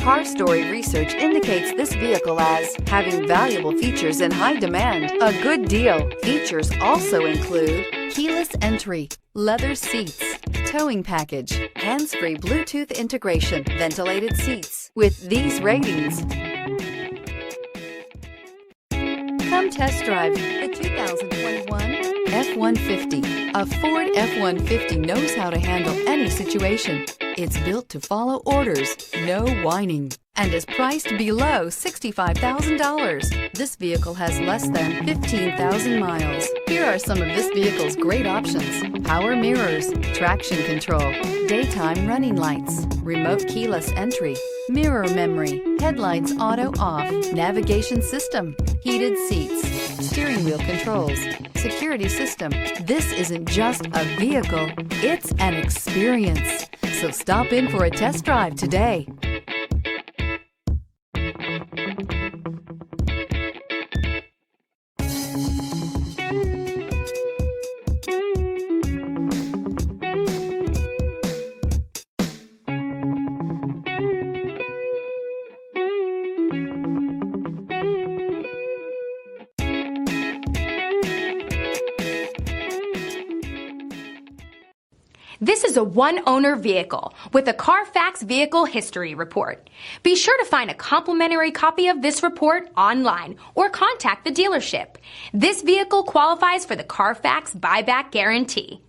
Car Story research indicates this vehicle as having valuable features in high demand. A good deal. Features also include keyless entry, leather seats, towing package, hands-free Bluetooth integration, ventilated seats. With these ratings, come test drive the 2021 F-150. A Ford F-150 knows how to handle any situation. It's built to follow orders, no whining, and is priced below $65,000. This vehicle has less than 15,000 miles. Here are some of this vehicle's great options: power mirrors, traction control, daytime running lights, remote keyless entry, mirror memory, headlights auto off, navigation system, heated seats, steering wheel controls, security system. This isn't just a vehicle, it's an experience. So stop in for a test drive today. This is a one-owner vehicle with a Carfax Vehicle History Report. Be sure to find a complimentary copy of this report online or contact the dealership. This vehicle qualifies for the Carfax Buyback Guarantee.